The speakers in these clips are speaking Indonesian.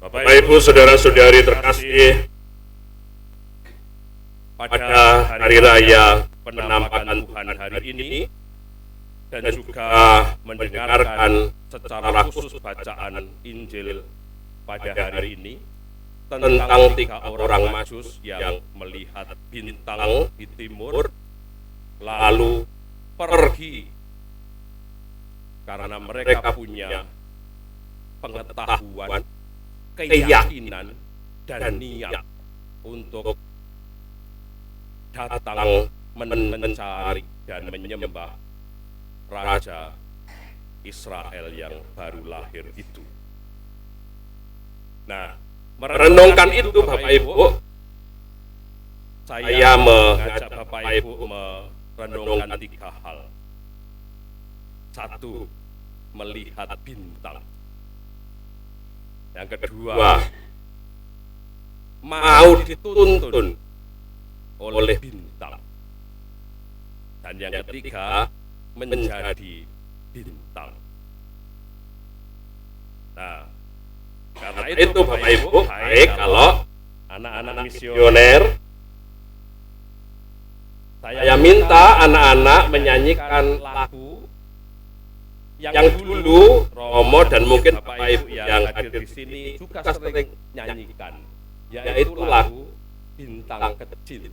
Bapak Ibu saudara-saudari terkasih, pada hari raya penampakan Tuhan hari ini dan juga mendengarkan secara khusus bacaan Injil pada hari ini tentang 3 orang Majus yang melihat bintang di timur lalu pergi karena mereka punya pengetahuan, keyakinan, dan niat untuk datang mencari dan menyembah Raja Israel yang baru lahir itu. Nah, merenungkan itu Bapak Ibu, saya mengajak Bapak Ibu merenungkan 3 hal. 1, melihat bintang. Yang kedua, mau dituntun oleh bintang. Dan yang ketiga, menjadi bintang. Nah, karena itu Bapak Ibu, baik kalau anak-anak misioner, saya minta anak-anak menyanyikan lagu yang dulu Romo dan mungkin Bapak Ibu yang hadir di sini juga sering nyanyikan, yaitu lagu Bintang Kecil.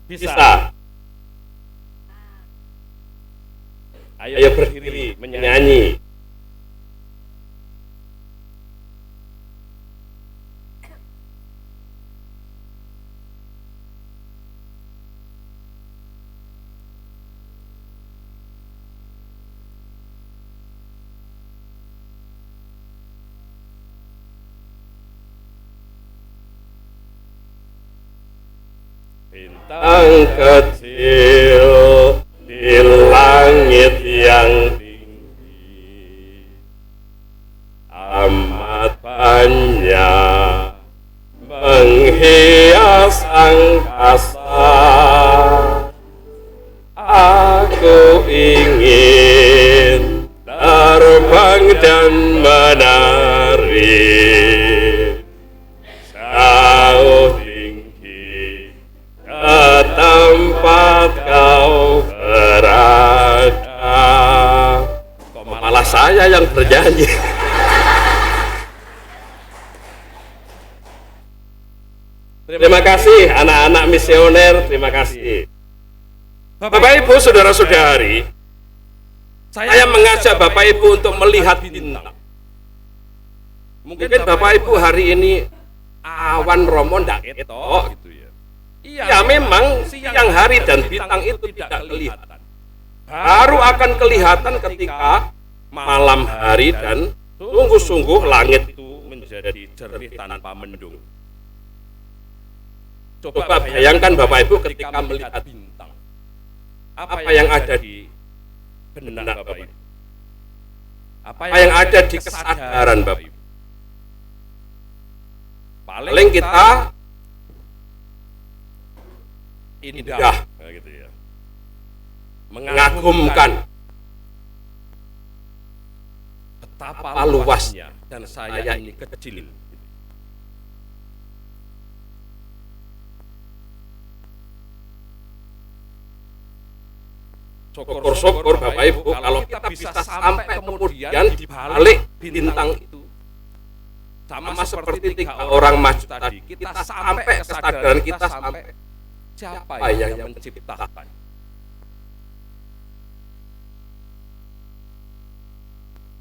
Bisa? Ayo berdiri menyanyi. Bintang kecil di langit yang tinggi, amat banyak menghias angkasa. Aku ingin terbang dan menari jauh tinggi ke tempat kau berada. Kok malah saya yang bernyanyi? Terima kasih anak-anak misioner, terima kasih. Bapak Ibu saudara-saudari, saya mengajak Bapak Ibu untuk melihat bintang. Mungkin Bapak Ibu hari ini awan Romo ndak ketok gitu ya. Ya memang siang hari dan bintang itu tidak kelihatan. Baru akan kelihatan ketika malam hari dan sungguh-sungguh langit itu menjadi jernih tanpa mendung. Coba bayangkan Bapak Ibu ketika melihat bintang. Apa yang ada di benak Bapak Ibu? Apa yang ada di kesadaran Bapak Ibu? Paling kita indah, gitu ya, mengagumkan betapa luasnya dan saya ini kecil. Syukur-syukur Bapak Ibu kalau kita bisa sampai kemudian di balik bintang itu, sama seperti 3 orang Majus tadi, kita sampai kesadaran kita sampai siapa yang menciptakan.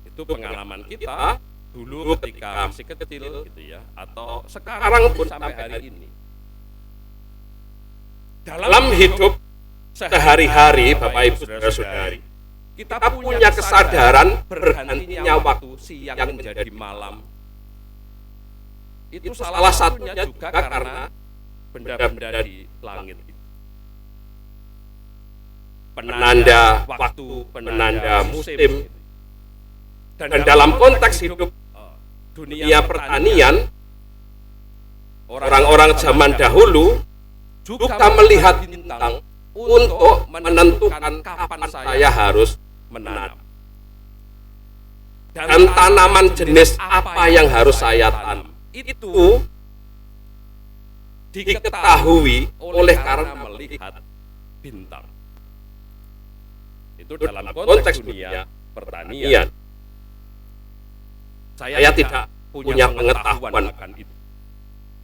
Itu pengalaman kita dulu ketika masih kecil gitu ya, atau sekarang pun sampai hari ini. Dalam hidup sehari-hari Bapak Ibu saudara-saudari, kita punya kesadaran bergantinya waktu siang menjadi malam. Itu salah satunya juga karena benda-benda di langit itu. Penanda waktu, penanda musim. Dan dalam konteks hidup dunia pertanian, orang-orang zaman dahulu juga melihat bintang untuk menentukan kapan saya harus menanam. dan tanaman jenis apa yang harus saya tanam, itu diketahui oleh karena melihat bintang. Itu dalam konteks dunia pertanian. Saya tidak punya pengetahuan akan itu.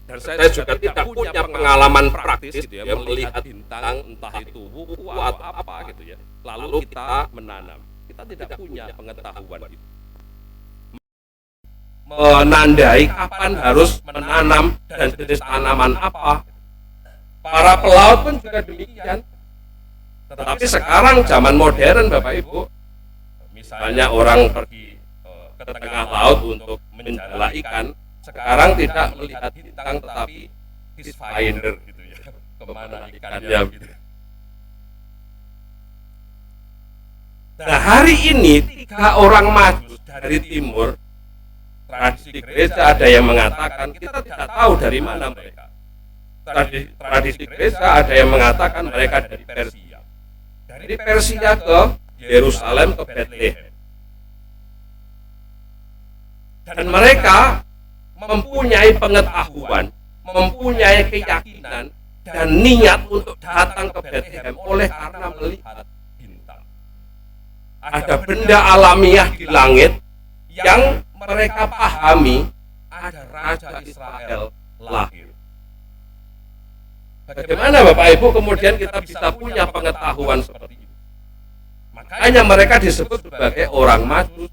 Dan saya juga tidak punya pengalaman praktis gitu ya, melihat bintang entah itu wuku atau apa gitu ya. Lalu kita menanam. Kita tidak punya pengetahuan itu. Menandai kapan harus menanam dan jenis tanaman apa. Para pelaut pun juga demikian. Tetapi sekarang zaman modern Bapak Ibu, misalnya orang pergi ke tengah laut untuk menjala ikan, sekarang tidak melihat bintang tetapi fish finder gitu ya, kemana ikannya gitu. Nah hari ini 3 orang Majus dari timur, tradisi gereja ada yang mengatakan kita tidak tahu dari mana mereka. Tradisi gereja ada yang mengatakan mereka dari Persia. Dari Persia ke Yerusalem ke Bethlehem. Dan mereka mempunyai pengetahuan, mempunyai keyakinan dan niat untuk datang ke Bethlehem oleh karena melihat bintang. Ada benda alamiah di langit yang mereka pahami ada Raja Israel lahir. Bagaimana Bapak Ibu kemudian kita bisa punya pengetahuan seperti itu? Makanya mereka disebut sebagai orang Majus,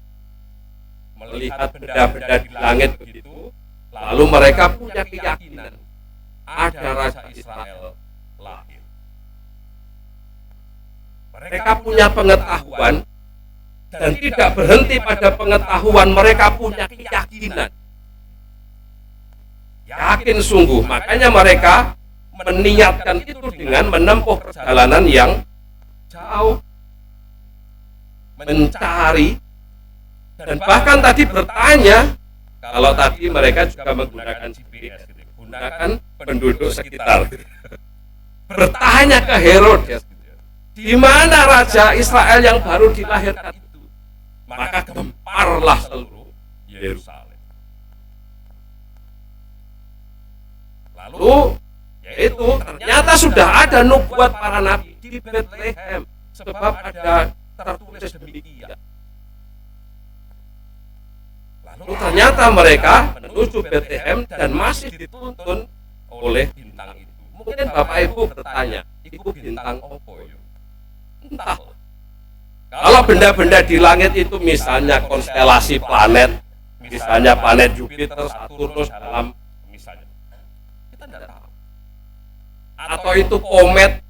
melihat benda-benda di langit begitu, lalu mereka punya keyakinan ada Raja Israel lahir. Mereka punya pengetahuan dan tidak berhenti pada pengetahuan, mereka punya keyakinan. Yakin sungguh, makanya mereka meniatkan itu dengan menempuh perjalanan yang jauh, mencari, dan bahkan tadi bertanya. Kalau tadi mereka juga menggunakan GPS, gunakan penduduk sekitar, bertanya ke Herodes, di mana Raja Israel yang baru dilahirkan itu? Maka gemparlah seluruh Yerusalem. Lalu yaitu ternyata sudah ada nubuat para nabi di Bethlehem, sebab ada tertulis demikian. Lalu ternyata mereka menuju Bethlehem dan masih dituntun oleh bintang itu. Mungkin Bapak Ibu bertanya, itu bintang opo ya? Entah. Kalau benda-benda di langit itu misalnya konstelasi planet, misalnya planet Jupiter, Saturnus dalam misalnya, kita tidak tahu. Atau itu komet,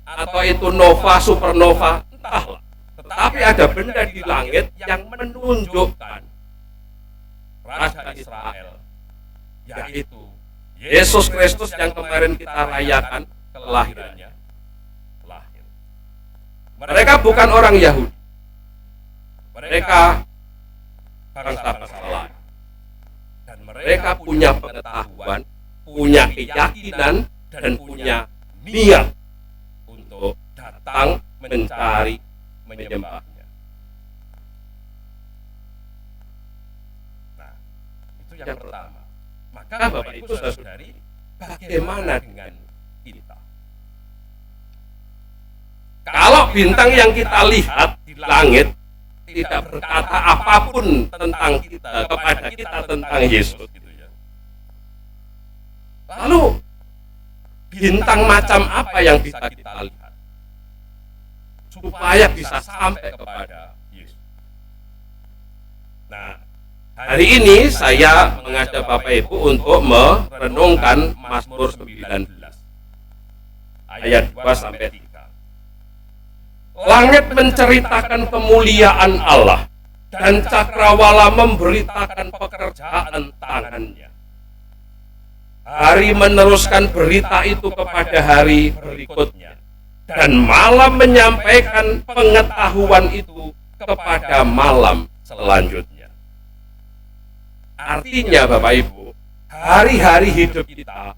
atau itu nova, supernova, entahlah. Tetapi ada benda di langit yang menunjukkan Raja Israel, yaitu Yesus Kristus yang kemarin kita rayakan kelahirannya. Mereka bukan orang Yahudi, mereka bangsa-bangsa lain, dan mereka punya pengetahuan, punya keyakinan, dan punya niat untuk datang mencari, menyembahnya. Nah, itu yang pertama. Maka Bapak Ibu Saudari, bagaimana dengan kita? Kalau bintang yang kita lihat di langit tidak berkata apapun tentang kita, kepada kita tentang Yesus, gitu ya. Lalu bintang macam apa yang bisa kita lihat supaya bisa sampai kepada Yesus? Nah, hari ini saya mengajak Bapak Ibu untuk merenungkan Mazmur 19 ayat 2 sampai 3. Langit menceritakan kemuliaan Allah, dan cakrawala memberitakan pekerjaan tangannya. Hari meneruskan berita itu kepada hari berikutnya, dan malam menyampaikan pengetahuan itu kepada malam selanjutnya. Artinya Bapak Ibu, hari-hari hidup kita,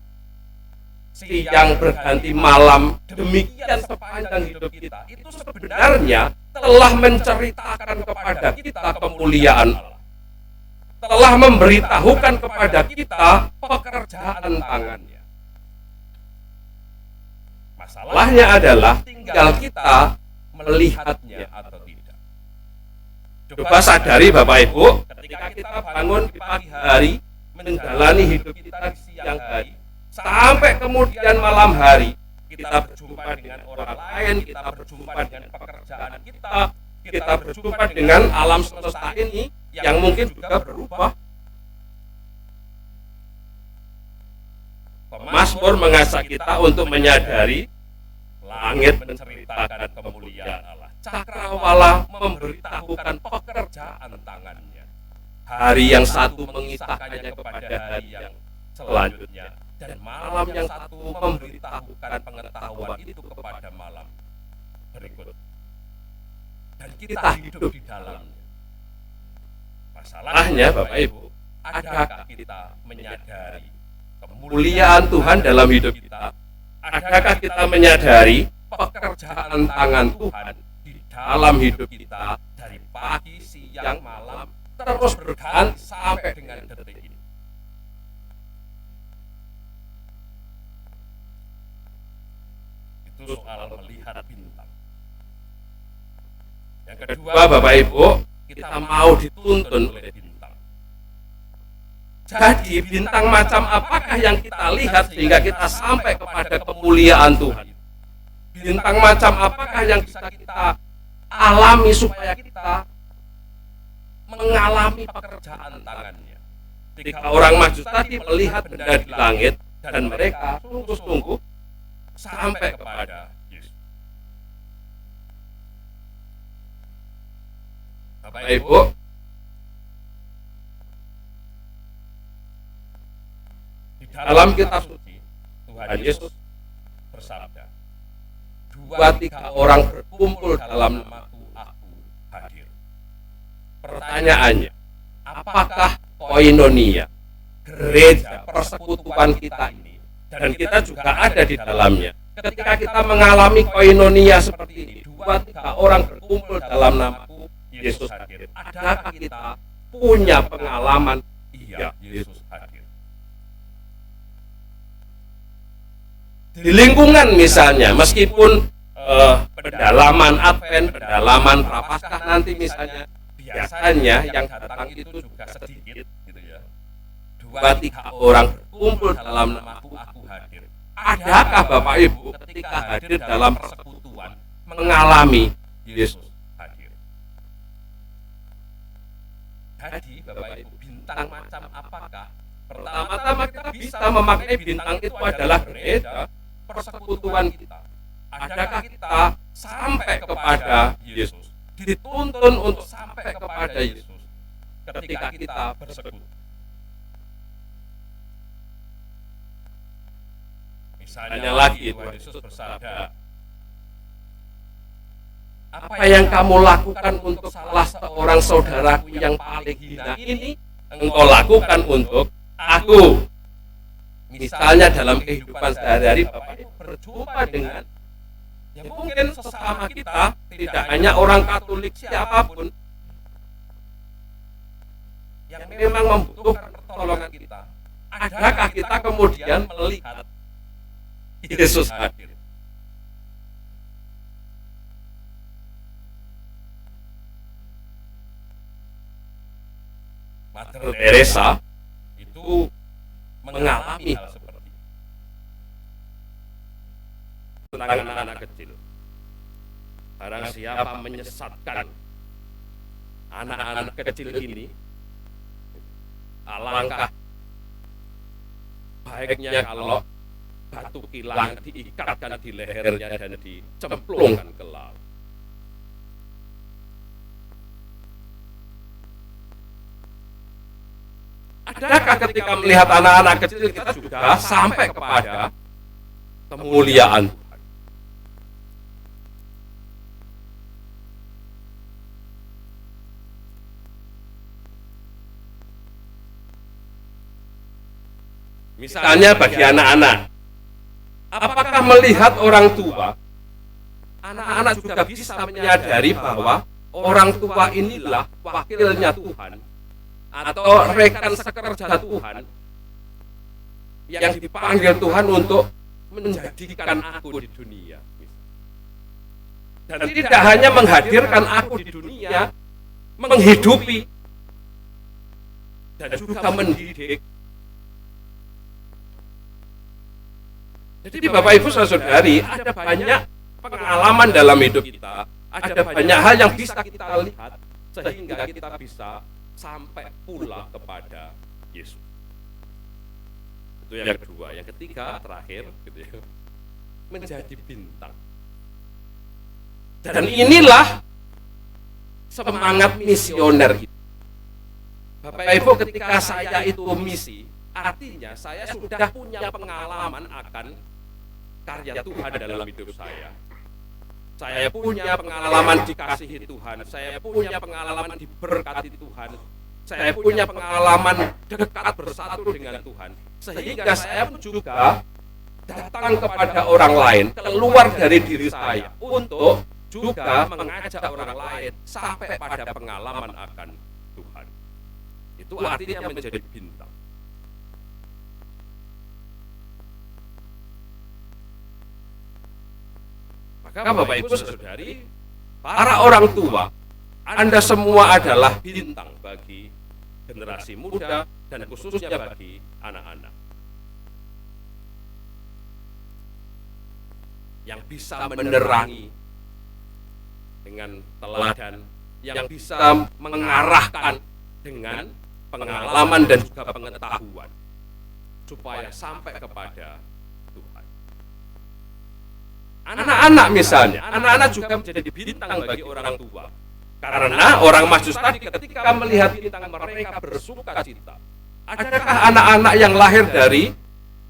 siang berganti malam, demikian sepanjang hidup kita, itu sebenarnya telah menceritakan kepada kita kemuliaan Allah. telah memberitahukan kepada kita pekerjaan tangannya. Masalahnya adalah tinggal kita melihatnya atau tidak. Coba sadari Bapak Ibu, ketika kita bangun di pagi hari, menjalani hidup kita di siang hari, sampai kemudian malam hari, kita berjumpa dengan orang lain, kita berjumpa dengan pekerjaan kita berjumpa dengan alam semesta ini yang mungkin juga berubah. Mazmur mengajak kita untuk menyadari langit menceritakan kemuliaan Allah, cakrawala memberitahukan pekerjaan tangannya. Hari yang satu mengisahkannya kepada hari yang selanjutnya, dan malam yang satu memberitahukan pengetahuan itu kepada malam berikut. Dan kita hidup di dalamnya. Masalahnya Bapak Ibu, adakah kita menyadari kemuliaan Tuhan dalam hidup kita? Adakah kita menyadari pekerjaan tangan Tuhan di dalam hidup kita dari pagi, siang, malam, terus berganti sampai dengan detik ini? Itu soal melihat bintang. Yang kedua Bapak Ibu, kita mau dituntun oleh bintang. Jadi bintang macam apakah yang kita lihat sehingga kita sampai kepada kemuliaan Tuhan? Bintang macam apakah yang bisa kita alami supaya kita mengalami pekerjaan tangannya? Tiga orang Majus tadi melihat benda di langit dan mereka sungguh-sungguh sampai kepada Yesus. Bapak Ibu, di dalam kitab suci Tuhan Yesus bersabda, 2-3 orang berkumpul dalam namaku, aku hadir. Pertanyaannya, apakah koinonia, gereja, persekutuan kita ini, dan kita juga ada di dalamnya? Ketika kita mengalami koinonia seperti ini, 2-3 orang berkumpul dalam namaku, Yesus hadir. Adakah kita punya pengalaman? Iya, Yesus hadir. Di lingkungan misalnya, meskipun pendalaman Advent, pendalaman Prapaskah nanti misalnya, biasanya yang datang itu juga sedikit, gitu ya. 2-3 orang berkumpul dalam namaku, aku hadir. Adakah Bapak Ibu ketika hadir dalam persekutuan mengalami Yesus hadir? Jadi Bapak Ibu, bintang macam apakah? Pertama-tama kita bisa memakai bintang itu adalah gereja, persekutuan kita. Adakah kita sampai kepada Yesus? Dituntun untuk sampai kepada Yesus ketika kita bersekutu. Misalnya lagi Tuhan Yesus bersabda, apa yang kamu lakukan untuk salah seorang saudaraku yang paling hina ini, engkau lakukan untuk aku. Misalnya dalam kehidupan sehari-hari Bapak Ibu berjumpa dengan yang mungkin sesama kita, tidak hanya orang Katolik, siapapun yang memang membutuhkan pertolongan kita. Adakah kita kemudian melihat Yesus hadir? Mother Teresa itu mengalami hal seperti itu tentang anak-anak kecil. Barang siapa menyesatkan anak-anak kecil ini, alangkah baiknya kalau batu kilang diikatkan di lehernya dan dicemplungkan ke laut. Adakah ketika melihat anak-anak kecil kita juga sampai kepada kemuliaan Tuhan? Misalnya bagi anak-anak, apakah melihat orang tua, anak-anak juga bisa menyadari bahwa orang tua inilah wakilnya Tuhan? atau rekan sekerja Tuhan yang dipanggil Tuhan untuk menjadikan aku di dunia. Dan tidak hanya menghadirkan aku di dunia, menghidupi dan juga mendidik. Jadi Bapak Ibu Saudari, ada banyak pengalaman dalam hidup kita, ada banyak hal yang bisa kita lihat sehingga kita bisa sampai pula kepada Yesus. Itu yang kedua. Yang ketiga, terakhir gitu ya, menjadi bintang. Dan inilah semangat misioner itu. Bapak Ibu, ketika saya itu misi, artinya saya sudah punya pengalaman akan karya Tuhan dalam hidup saya. Saya punya pengalaman dikasihi Tuhan, saya punya pengalaman diberkati Tuhan, saya punya pengalaman dekat bersatu dengan Tuhan, sehingga saya pun juga datang kepada orang lain, keluar dari diri saya untuk juga mengajak orang lain sampai pada pengalaman akan Tuhan. Itu artinya menjadi bintang. Maka Bapak Ibu Saudari, para orang tua, Anda semua adalah bintang bagi generasi muda dan khususnya bagi anak-anak. Yang bisa menerangi dengan teladan, yang bisa mengarahkan dengan pengalaman dan juga pengetahuan supaya sampai kepada Tuhan. Anak-anak misalnya, anak-anak juga menjadi bintang bagi orang tua. Karena orang Majus tadi ketika melihat bintang mereka bersuka cita. Adakah anak-anak yang lahir dari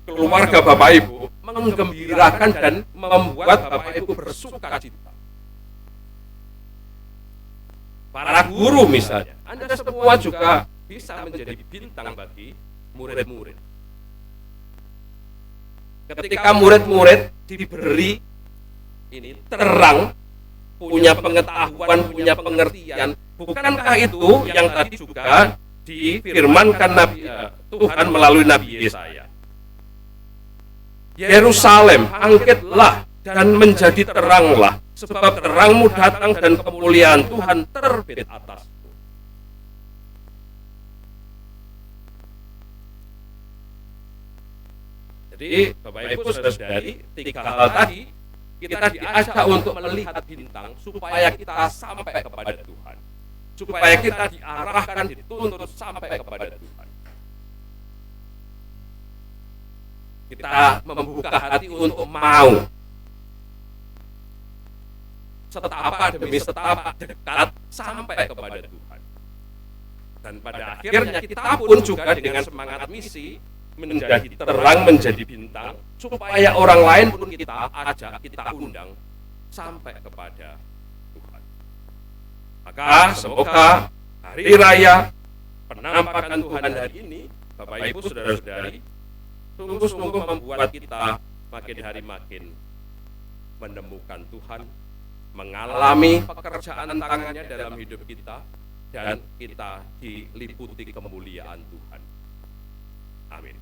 keluarga Bapak Ibu menggembirakan dan membuat Bapak Ibu bersuka cita? Para guru misalnya, Anda semua juga bisa menjadi bintang bagi murid-murid. Ketika murid-murid diberi ini terang, punya pengetahuan, punya pengertian, bukankah itu yang tadi juga difirmankan Tuhan melalui Nabi Yesaya? Yerusalem, angkitlah dan menjadi teranglah, sebab terangmu datang dan kemuliaan Tuhan terbit atasmu. Jadi Bapak Ibu Saudari, tiga hal tadi kita diajak untuk melihat bintang supaya kita sampai kepada Tuhan, supaya kita diarahkan, dituntut sampai kepada Tuhan. Kita membuka hati untuk mau setapak demi setapak dekat sampai kepada Tuhan. Dan pada akhirnya kita pun juga dengan semangat misi menjadi terang, menjadi bintang, supaya orang lain pun kita ajak, kita undang sampai kepada Tuhan. Maka semoga hari raya penampakan Tuhan hari ini, Bapak Ibu Saudara-saudari, sungguh-sungguh membuat kita makin hari makin menemukan Tuhan, mengalami pekerjaan tangannya dalam hidup kita, dan kita diliputi kemuliaan Tuhan. Amin.